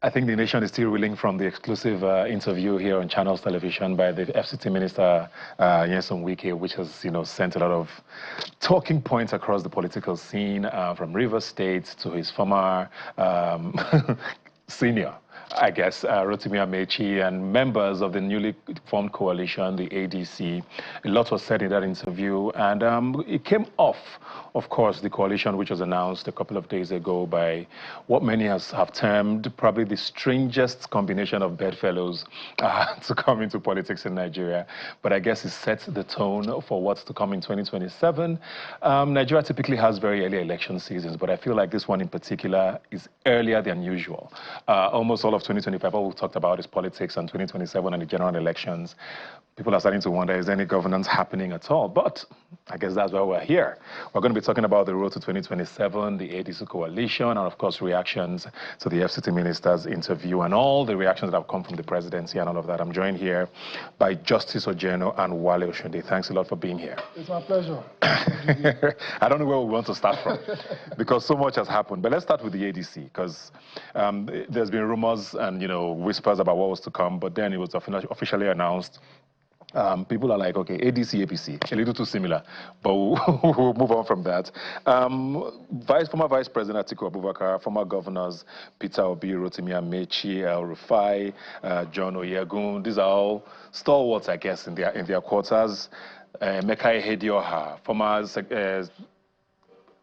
I think the nation is still reeling from the exclusive interview here on Channels Television by the FCT Minister, Nyesom Wike, which has, sent a lot of talking points across the political scene, from Rivers State to his former senior, I guess, Rotimi Amechi, and members of the newly formed coalition, the ADC. A lot was said in that interview, and it came off, of course, the coalition which was announced a couple of days ago by what many have termed probably the strangest combination of bedfellows to come into politics in Nigeria. But I guess it sets the tone for what's to come in 2027. Nigeria typically has very early election seasons, but I feel like this one in particular is earlier than usual. Almost all of 2025, all we've talked about is politics, and 2027 and the general elections. People are starting to wonder, is there any governance happening at all? But I guess that's why we're here. We're going to be talking about the road to 2027, the ADC coalition, and of course reactions to the FCT minister's interview and all the reactions that have come from the presidency and all of that. I'm joined here by Justice Ojeno and Wale Oshunde. Thanks a lot for being here. It's my pleasure. I don't know where we want to start from because so much has happened. But let's start with the ADC because there's been rumors and whispers about what was to come, but then it was officially announced. People are like, okay, ADC, APC, a little too similar, but we'll move on from that. Former Vice President Atiku Abubakar, former governors Peter Obi, Rotimi Amechi, El Rufai, John Oyegun, these are all stalwarts, I guess, in their quarters. Mekai Hedioha, former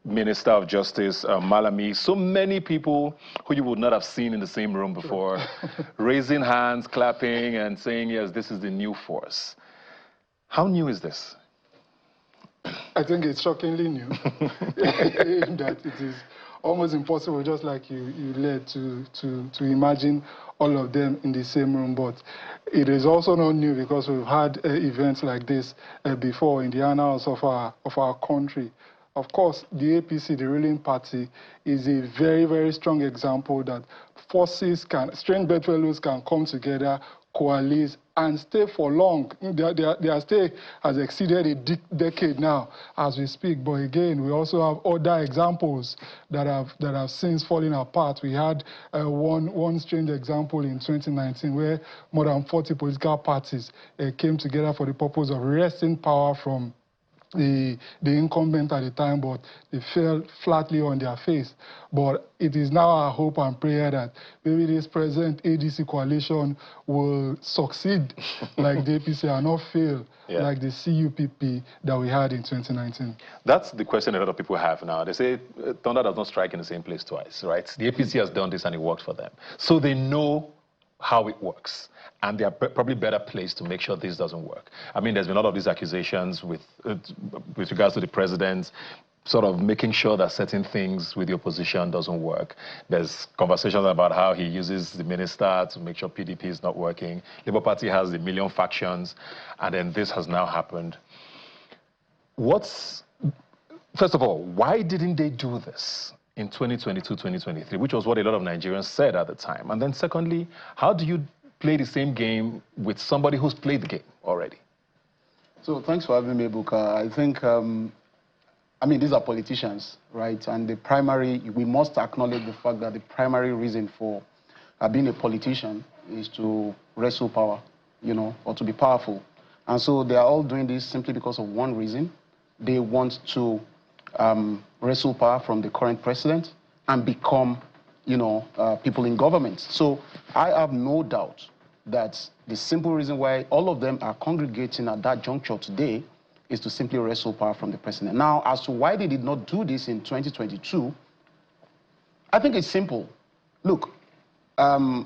Minister of Justice, Malami, so many people who you would not have seen in the same room before, raising hands, clapping, and saying, yes, this is the new force. How new is this? I think it's shockingly new, in that it is almost impossible, just like you led to imagine all of them in the same room. But it is also not new because we've had events like this before in the annals of our country. Of course, the APC, the ruling party, is a very, very strong example that strange bedfellows can come together, coalesce, and stay for long. Their stay has exceeded a decade now as we speak. But again, we also have other examples that have since fallen apart. We had one strange example in 2019 where more than 40 political parties came together for the purpose of wresting power from the incumbent at the time, but they fell flatly on their face. But it is now our hope and prayer that maybe this present ADC coalition will succeed like the APC and not fail like the CUPP that we had in 2019. That's the question a lot of people have now. They say thunder does not strike in the same place twice, right? The APC has done this and it worked for them. So they know how it works, and they are probably better placed to make sure this doesn't work. I mean, there's been a lot of these accusations with regards to the president sort of making sure that certain things with the opposition doesn't work. There's conversations about how he uses the minister to make sure PDP is not working. Labour Party has the million factions, and then this has now happened. First of all, why didn't they do this in 2022, 2023, which was what a lot of Nigerians said at the time? And then secondly, how do you play the same game with somebody who's played the game already? So thanks for having me, Buka. I think, I mean, these are politicians, right? And we must acknowledge the fact that the primary reason for being a politician is to wrestle power, or to be powerful. And so they are all doing this simply because of one reason. They want to wrestle power from the current president and become, people in government. So I have no doubt that the simple reason why all of them are congregating at that juncture today is to simply wrestle power from the president. Now, as to why they did not do this in 2022, I think it's simple. Look, Atiku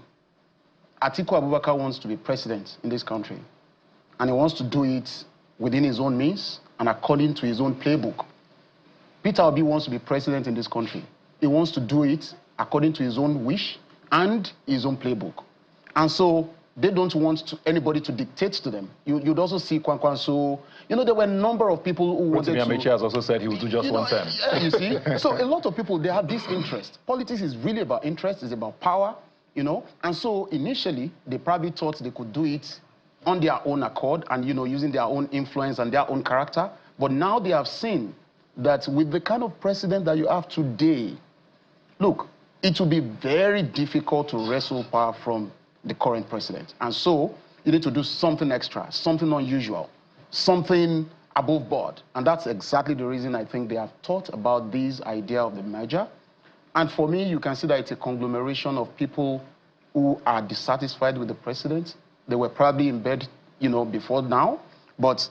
Abubakar wants to be president in this country, and he wants to do it within his own means and according to his own playbook. Peter Obi wants to be president in this country. He wants to do it according to his own wish and his own playbook. And so they don't want anybody to dictate to them. You'd also see Kwankwanso. There were a number of people who wanted to... Amechi has also said he would do just one term. You see? So a lot of people, they have this interest. Politics is really about interest, it's about power, And so initially, they probably thought they could do it on their own accord and, using their own influence and their own character. But now they have seen that with the kind of president that you have today, look, it will be very difficult to wrestle power from the current president. And so you need to do something extra, something unusual, something above board. And that's exactly the reason I think they have thought about this idea of the merger. And for me, you can see that it's a conglomeration of people who are dissatisfied with the president. They were probably in bed, before now, but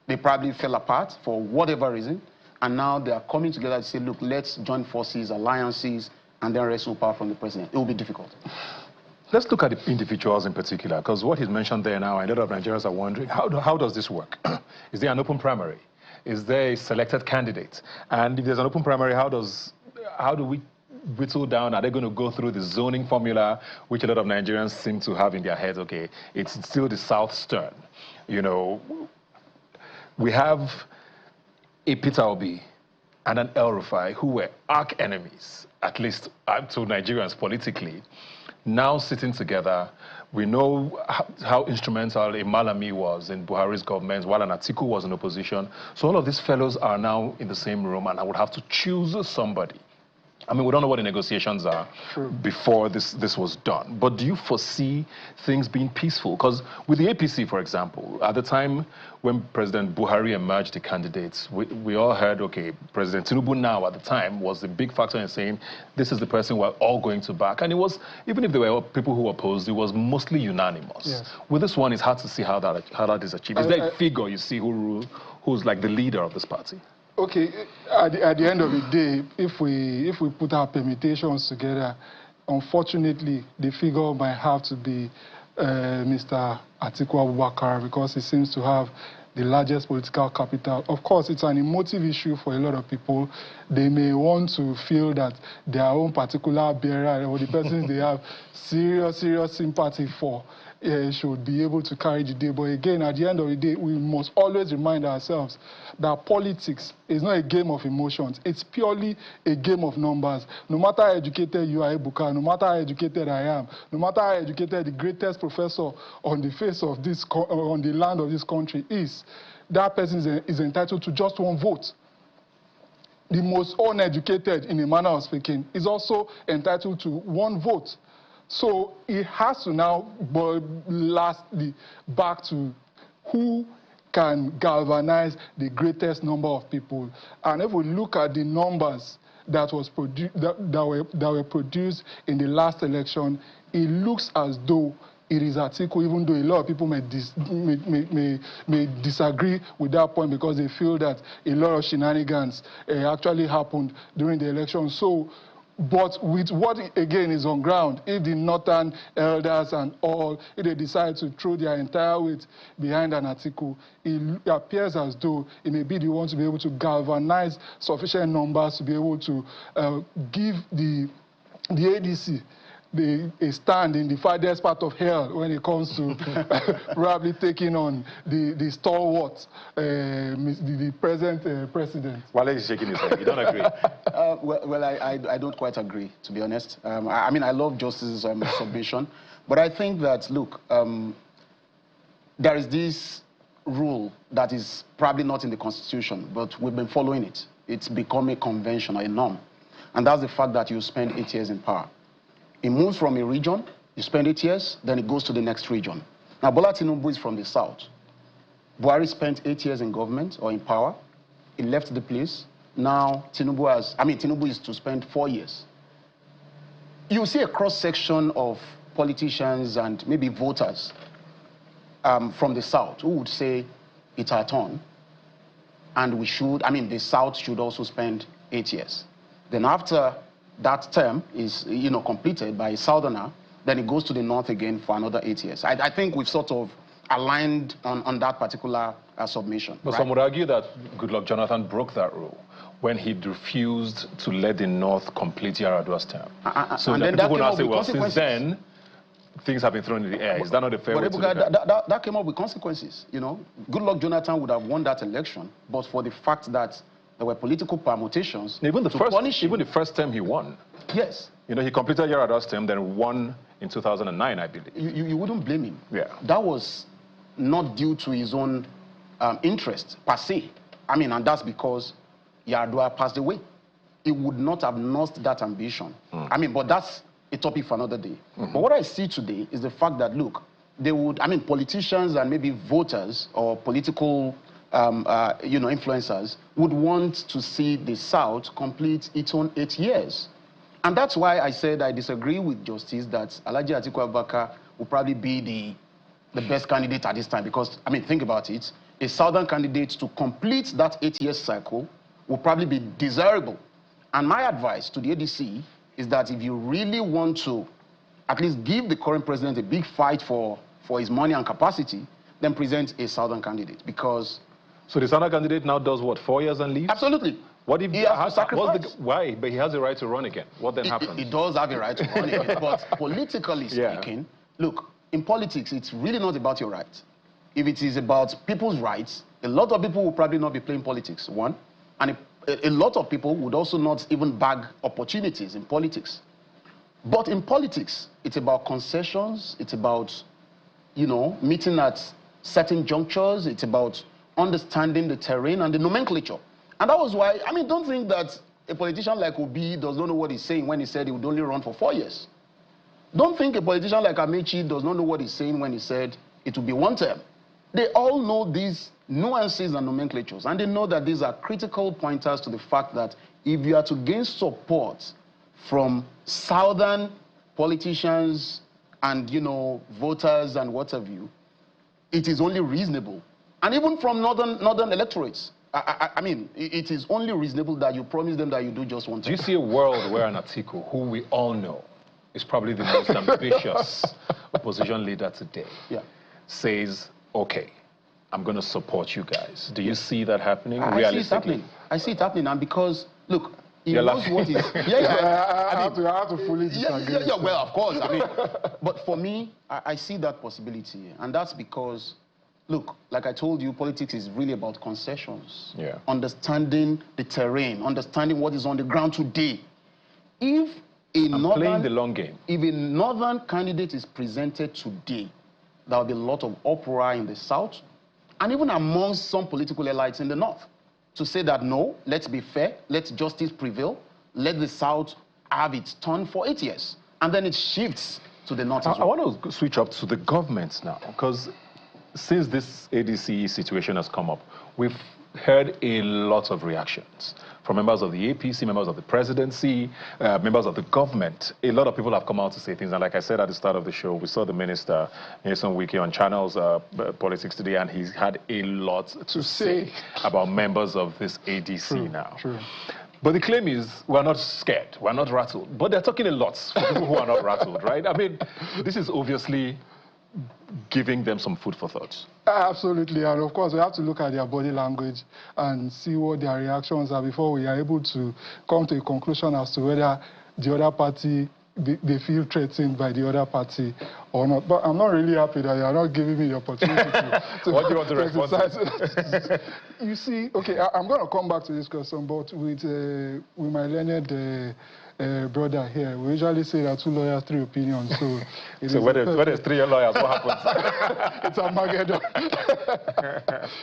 they probably fell apart for whatever reason. And now they are coming together to say, look, let's join forces, alliances, and then wrestle power from the president. It will be difficult. Let's look at the individuals in particular, because what he's mentioned there now, a lot of Nigerians are wondering, how does this work? Is there an open primary? Is there a selected candidate? And if there's an open primary, how do we whittle down? Are they going to go through the zoning formula, which a lot of Nigerians seem to have in their heads? Okay, it's still the South Stern. We have a Peter Obi and an El Rufai who were arch enemies, at least to Nigerians politically, now sitting together. We know how instrumental a Malami was in Buhari's government while an Atiku was in opposition. So all of these fellows are now in the same room, and I would have to choose somebody. I mean, we don't know what the negotiations are before this was done. But do you foresee things being peaceful? Because with the APC, for example, at the time when President Buhari emerged the candidates, we all heard, okay, President Tinubu now at the time was the big factor in saying, this is the person we're all going to back. And it was, even if there were people who opposed, it was mostly unanimous. Yes. With this one, it's hard to see how that is achieved. Is there a figure you see who's like the leader of this party? Okay, at the end of the day, if we put our permutations together, unfortunately, the figure might have to be Mr. Atiku Abubakar, because he seems to have the largest political capital. Of course, it's an emotive issue for a lot of people. They may want to feel that their own particular bearer or the persons they have serious sympathy for should be able to carry the day. But again, at the end of the day, we must always remind ourselves that politics is not a game of emotions. It's purely a game of numbers. No matter how educated you are, Ebuka, no matter how educated I am, no matter how educated the greatest professor on the face of this, on the land of this country is, that person is entitled to just one vote. The most uneducated, in a manner of speaking, is also entitled to one vote. So it has to now lastly back to who can galvanize the greatest number of people. And if we look at the numbers that were produced in the last election, it looks as though it is Atiku, even though a lot of people may disagree with that point because they feel that a lot of shenanigans actually happened during the election. So, but with what, again, is on ground, if the northern elders and all, if they decide to throw their entire weight behind an Atiku, it appears as though it may be the one to be able to galvanize sufficient numbers to be able to give the ADC a stand in the farthest part of hell when it comes to probably taking on the stalwart, the present president. Wale is shaking his head. You don't agree? I don't quite agree, to be honest. I mean, I love Justice's submission, but I think that, look, there is this rule that is probably not in the Constitution, but we've been following it. It's become a convention or a norm, and that's the fact that you spend 8 years in power. It moves from a region, you spend 8 years, then it goes to the next region. Now, Bola Tinubu is from the south. Buhari spent 8 years in government or in power. He left the place. Now, Tinubu is to spend 4 years. You see a cross-section of politicians and maybe voters from the south who would say, it's our turn, and the south should also spend 8 years. Then after that term is, completed by a southerner, then it goes to the north again for another 8 years. I think we've sort of aligned on that particular submission. But some would argue that Goodluck Jonathan broke that rule when he refused to let the north complete Yar'Adua's term. So and then people now say, well, since then, things have been thrown in the air. Is that not a fair way to look at it? That came up with consequences. Goodluck Jonathan would have won that election, but for the fact that there were political permutations. Even the first term he won. Yes. He completed Yar'Adua's term, then won in 2009, I believe. You wouldn't blame him. Yeah. That was not due to his own interest, per se. And that's because Yar'Adua passed away. it would not have lost that ambition. I mean, but that's a topic for another day. But what I see today is the fact that, look, they would, I mean, politicians and maybe voters or political, influencers would want to see the South complete its own 8 years. And that's why I said I disagree with Justice that Alhaji Atiku Abubakar will probably be the best candidate at this time. Because, I mean, think about it. A Southern candidate to complete that 8-year cycle will probably be desirable. And my advice to the ADC is that if you really want to at least give the current president a big fight for his money and capacity, then present a Southern candidate. Because... So the Southern candidate now does what, 4 years and leaves? Absolutely. What if he has to sacrifice? Why? But he has a right to run again. What then happens? He does have a right to run again. But politically speaking, look, in politics, it's really not about your rights. If it is about people's rights, a lot of people will probably not be playing politics, one. And a lot of people would also not even bag opportunities in politics. But in politics, it's about concessions, it's about, meeting at certain junctures, it's about understanding the terrain and the nomenclature. And that was why, I mean, don't think that a politician like Obi does not know what he's saying when he said he would only run for 4 years. Don't think a politician like Amechi does not know what he's saying when he said it would be 1 term. They all know these nuances and nomenclatures, and they know that these are critical pointers to the fact that if you are to gain support from Southern politicians and, voters and what have you, it is only reasonable. And even from northern electorates, I mean, it is only reasonable that you promise them that you do just 1 term. Do you see a world where an Atiku, who we all know is probably the most ambitious opposition leader today, says, okay, I'm going to support you guys? Do you see that happening realistically? I see it happening, and because, look, he knows what is... I have to fully disagree. Well, of course. I mean, but for me, I see that possibility, and that's because, look, like I told you, politics is really about concessions. Understanding the terrain, understanding what is on the ground today. If playing the long game. If a northern candidate is presented today, there will be a lot of uproar in the South, and even amongst some political elites in the North, to say that, no, let's be fair, let justice prevail, let the South have its turn for 8 years. And then it shifts to the North as well. I want to switch up to the governments now, because since this ADC situation has come up, we've heard a lot of reactions from members of the APC, members of the presidency, members of the government. A lot of people have come out to say things, and like I said at the start of the show, we saw the minister, Nyesom Wike, on Channels Politics Today, and he's had a lot to say about members of this ADC now. But the claim is, we're not scared, we're not rattled. But they're talking a lot for people who are not rattled, right? I mean, this is obviously giving them some food for thought. Absolutely, and of course we have to look at their body language and see what their reactions are before we are able to come to a conclusion as to whether the other party, they feel threatened by the other party or not. But I'm not really happy that you are not giving me the opportunity to what do you want to respond? You see, okay, I'm going to come back to this question, but with my learned brother here, we usually say that 2 lawyers, 3 opinions. So, when there's 3 lawyers, what happens? It's Armageddon.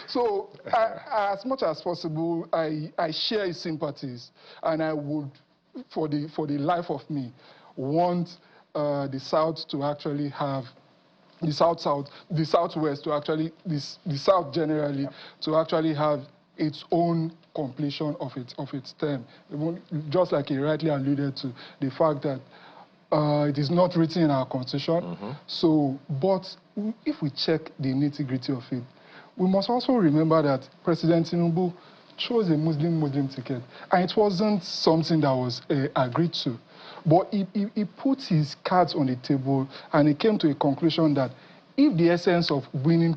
So, as much as possible, I share his sympathies, and I would, for the life of me, want the South to actually have the Southwest to actually, the South generally, to actually have its own completion of its term. Just like he rightly alluded to, the fact that it is not written in our constitution. So, but if we check the nitty-gritty of it, we must also remember that President Tinubu chose a Muslim ticket, and it wasn't something that was agreed to. But he put his cards on the table, and he came to a conclusion that if the essence of winning,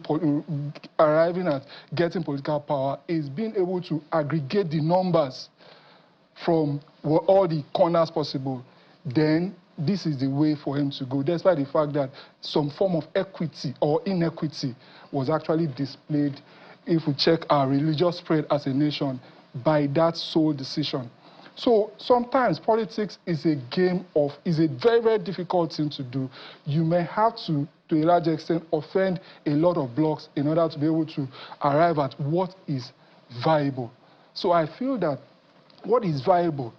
arriving at getting political power is being able to aggregate the numbers from all the corners possible, then this is the way for him to go, despite the fact that some form of equity or inequity was actually displayed, if we check our religious spread as a nation, by that sole decision. So sometimes politics is a game of, is a very, very difficult thing to do. You may have to a large extent, offend a lot of blocks in order to be able to arrive at what is viable. So I feel that what is viable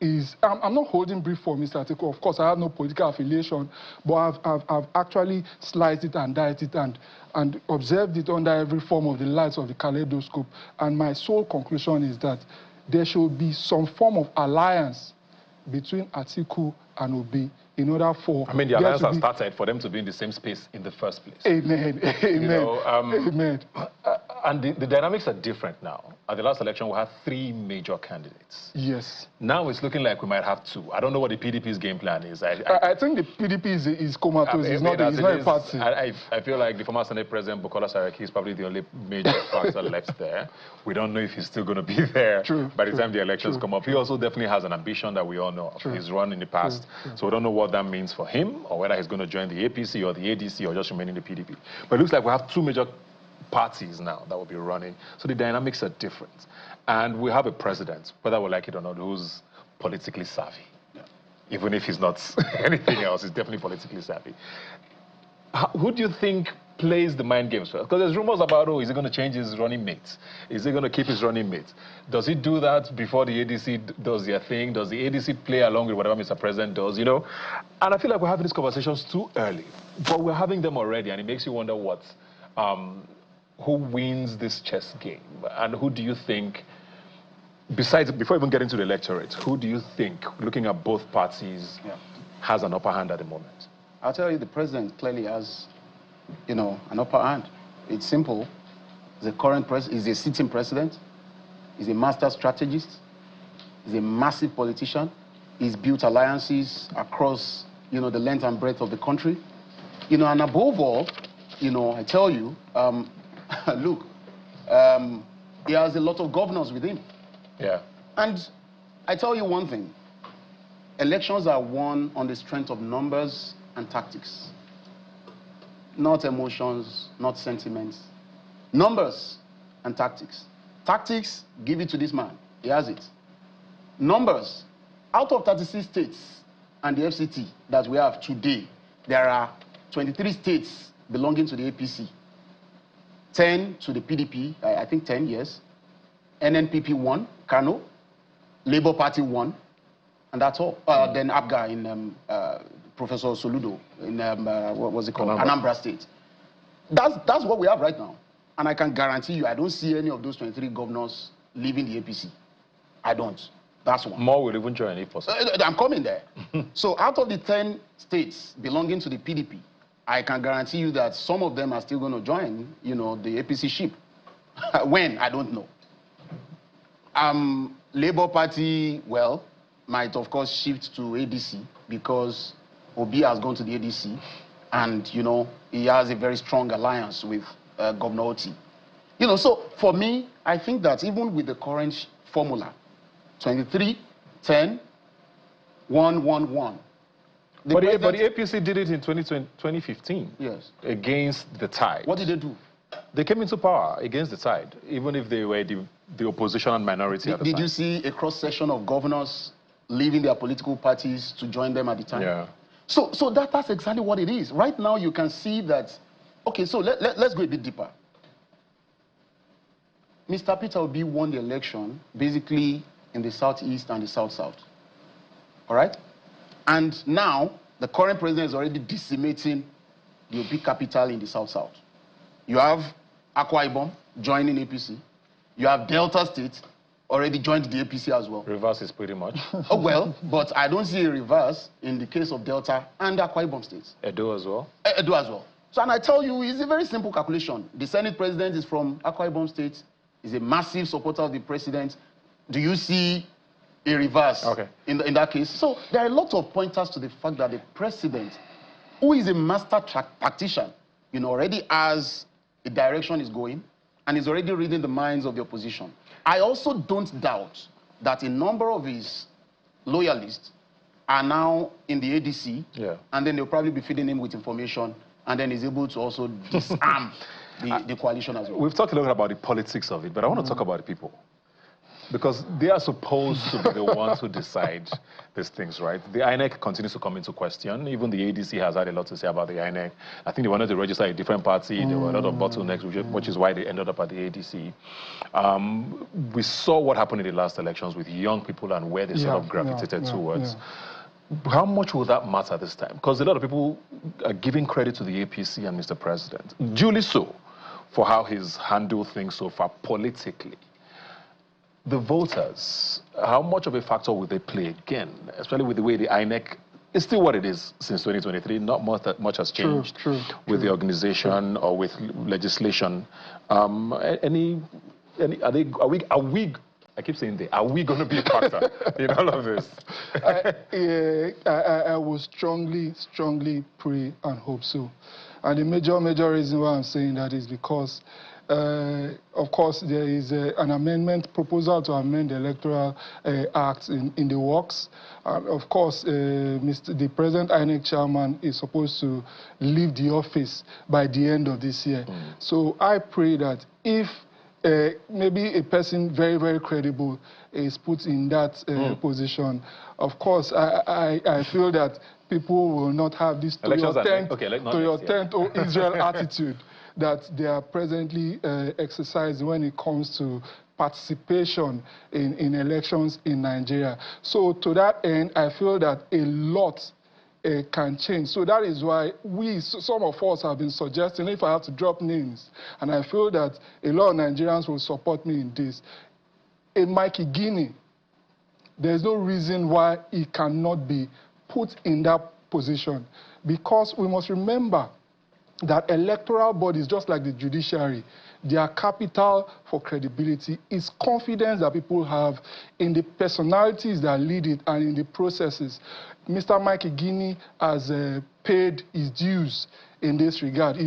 is, I'm not holding brief for Mr. Atiku. Of course, I have no political affiliation, but I've actually sliced it and diced it and observed it under every form of the lights of the kaleidoscope. And my sole conclusion is that there should be some form of alliance between Atiku and Obi in order for... I mean, the alliance has started for them to be in the same space in the first place. Amen. Amen. You know, Amen. And the dynamics are different now. At the last election, we had 3 major candidates. Yes. Now it's looking like we might have 2. I don't know what the PDP's game plan is. I think the PDP is comatose. It's not a party. I feel like the former Senate President, Bukola Saraki, is probably the only major factor left there. We don't know if he's still going to be there by the time the elections come up. He also definitely has an ambition that we all know of. He's run in the past. So we don't know what that means for him, or whether he's going to join the APC or the ADC or just remain in the PDP. But it looks like we have 2 major parties now that will be running. So the dynamics are different. And we have a president, whether we like it or not, who's politically savvy. Even if he's not anything else, he's definitely politically savvy. Who do you think plays the mind games first? Because there's rumors about, oh, is he going to change his running mates? Is he going to keep his running mates? Does he do that before the ADC does their thing? Does the ADC play along with whatever Mr. President does, you know? And I feel like we're having these conversations too early. But we're having them already, and it makes you wonder who wins this chess game? And who do you think, besides, before even getting to the electorate, who do you think, looking at both parties, has an upper hand at the moment? I'll tell you, the president clearly has, you know, an upper hand. It's simple. The current president is a sitting president. He's a master strategist. He's a massive politician. He's built alliances across, you know, the length and breadth of the country. You know, and above all, you know, I tell you, look, he has a lot of governors with him. Yeah. And I tell you one thing. Elections are won on the strength of numbers and tactics. Not emotions, not sentiments. Numbers and tactics. Tactics, give it to this man. He has it. Numbers, out of 36 states and the FCT that we have today, there are 23 states belonging to the APC. 10 to the PDP, I think 10, yes. NNPP 1, Kano. Labour Party 1, and that's all. Then ABGA in Professor Soludo in, what was it called? Anambra State. That's what we have right now. And I can guarantee you, I don't see any of those 23 governors leaving the APC. I don't. That's one. More will even join if possible. I'm coming there. So out of the 10 states belonging to the PDP, I can guarantee you that some of them are still going to join, you know, the APC ship. When? I don't know. Labour Party, well, might of course shift to ADC because Obi has gone to the ADC and, you know, he has a very strong alliance with Governor Oti. You know, so for me, I think that even with the current formula, 23, 10, 1, 1, 1. But the APC did it in 2015. Yes. Against the tide. What did they do? They came into power against the tide, even if they were the opposition and minority at the time. Did you see a cross-section of governors leaving their political parties to join them at the time? Yeah. So that's exactly what it is. Right now, you can see that. Okay, so let's go a bit deeper. Mr. Peter Obi won the election basically in the southeast and the south-south. All right? And now, the current president is already decimating the Obi capital in the south-south. You have Akwa Ibom joining APC. You have Delta State already joined the APC as well. Reverse is pretty much. Oh, well, but I don't see a reverse in the case of Delta and Akwa Ibom states. Edo as well? Edo as well. So, and I tell you, it's a very simple calculation. The Senate president is from Akwa Ibom State. He's a massive supporter of the president. Do you see a reverse in that case? So there are a lot of pointers to the fact that the president, who is a master tactician, you know, already has a direction he's going, and is already reading the minds of the opposition. I also don't doubt that a number of his loyalists are now in the ADC, and then they'll probably be feeding him with information, and then he's able to also disarm the coalition as well. We've talked a lot about the politics of it, but I want to talk about the people. Because they are supposed to be the ones who decide these things, right? The INEC continues to come into question. Even the ADC has had a lot to say about the INEC. I think they wanted to register a different party. There were a lot of bottlenecks, which is why they ended up at the ADC. We saw what happened in the last elections with young people and where they sort of gravitated towards. How much will that matter this time? Because a lot of people are giving credit to the APC and Mr. President, duly so, for how he's handled things so far politically. The voters, how much of a factor will they play again, especially with the way the INEC is still what it is since 2023? Not much has changed with the organization or with legislation. Are we? I keep saying they. Are we going to be a factor in all of this? I will strongly pray and hope so. And the major reason why I'm saying that is because, of course, there is an amendment proposal to amend the Electoral Act in the works. And of course, the present INEC chairman is supposed to leave the office by the end of this year. So I pray that if maybe a person very credible is put in that position, of course, I feel that people will not have this to your tent or Israel attitude that they are presently exercising when it comes to participation in elections in Nigeria. So to that end, I feel that a lot can change. So that is why some of us have been suggesting, if I have to drop names, and I feel that a lot of Nigerians will support me in this, a Mikey Guinea, there's no reason why he cannot be put in that position, because we must remember that electoral bodies, just like the judiciary, their capital for credibility is confidence that people have in the personalities that lead it and in the processes. Mr. Mikey Guinea has paid his dues in this regard. He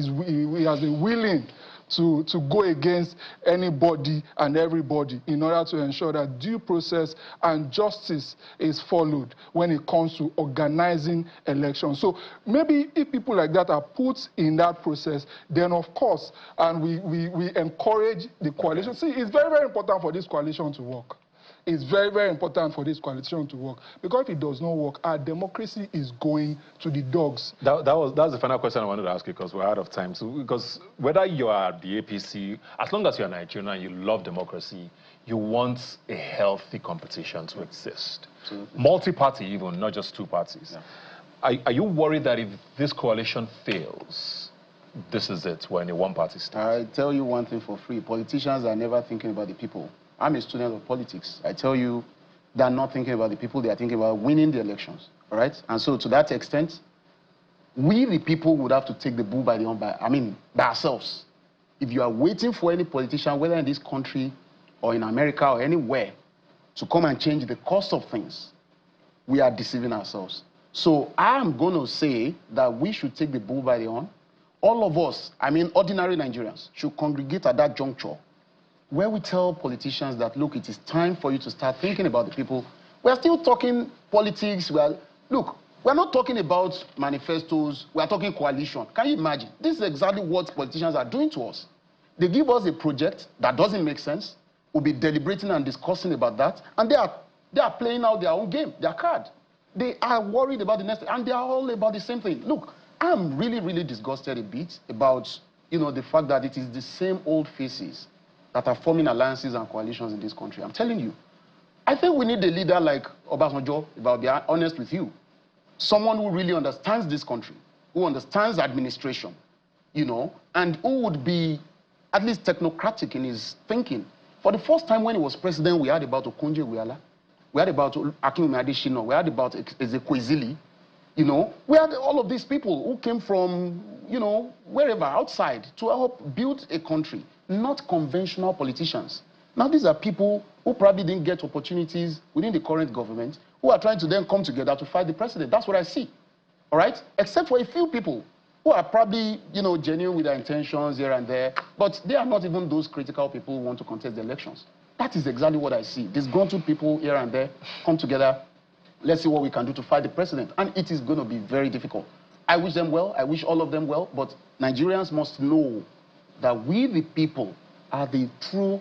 has been willing to go against anybody and everybody in order to ensure that due process and justice is followed when it comes to organizing elections. So maybe if people like that are put in that process, then of course, and we encourage the coalition. See, it's very important for this coalition to work. It's very important for this coalition to work, because if it does not work, our democracy is going to the dogs. That was the final question I wanted to ask you, because we're out of time. So, because whether you are the APC, as long as you're Nigerian and you love democracy, you want a healthy competition to exist. Multi-party even, not just two parties. Yeah. Are you worried that if this coalition fails, this is it, we're in a one-party state? I tell you one thing for free. Politicians are never thinking about the people. I'm a student of politics. I tell you, they're not thinking about the people, they are thinking about winning the elections, all right? And so to that extent, we, the people, would have to take the bull by the horn by ourselves. If you are waiting for any politician, whether in this country or in America or anywhere, to come and change the course of things, we are deceiving ourselves. So I'm going to say that we should take the bull by the horn. All of us, ordinary Nigerians, should congregate at that juncture where we tell politicians that, look, it is time for you to start thinking about the people. We're still talking politics. Look, we're not talking about manifestos. We're talking coalition. Can you imagine? This is exactly what politicians are doing to us. They give us a project that doesn't make sense. We'll be deliberating and discussing about that. And they are playing out their own game, their card. They are worried about the next, and they are all about the same thing. Look, I'm really disgusted a bit about, the fact that it is the same old faces that are forming alliances and coalitions in this country. I'm telling you, I think we need a leader like Obasanjo, if I'll be honest with you. Someone who really understands this country, who understands administration, and who would be at least technocratic in his thinking. For the first time when he was president, we heard about Okonjo Iweala, we heard about Akinwumi Adesina, we heard about Ezekwesili, we had all of these people who came from, wherever, outside, to help build a country. Not conventional politicians. Now, these are people who probably didn't get opportunities within the current government, who are trying to then come together to fight the president. That's what I see, all right? Except for a few people who are probably, genuine with their intentions here and there, but they are not even those critical people who want to contest the elections. That is exactly what I see. Disgruntled people here and there come together. Let's see what we can do to fight the president. And it is going to be very difficult. I wish them well. I wish all of them well. But Nigerians must know that we, the people, are the true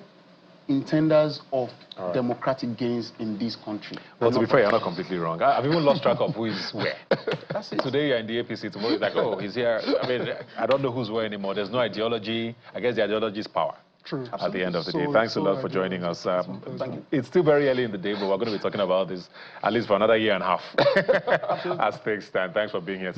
intenders of All right. democratic gains in this country. Well, to be fair, you're not completely wrong. I've even lost track of who is where. That's it. Today you're in the APC, tomorrow you're like, oh, he's here. I mean, I don't know who's where anymore. There's no ideology. I guess the ideology is power. True. At the end of the day. So- Thanks a so lot for joining us. Thank you. It's still very early in the day, but we're going to be talking about this at least for another year and a half as things stand. Thanks for being here.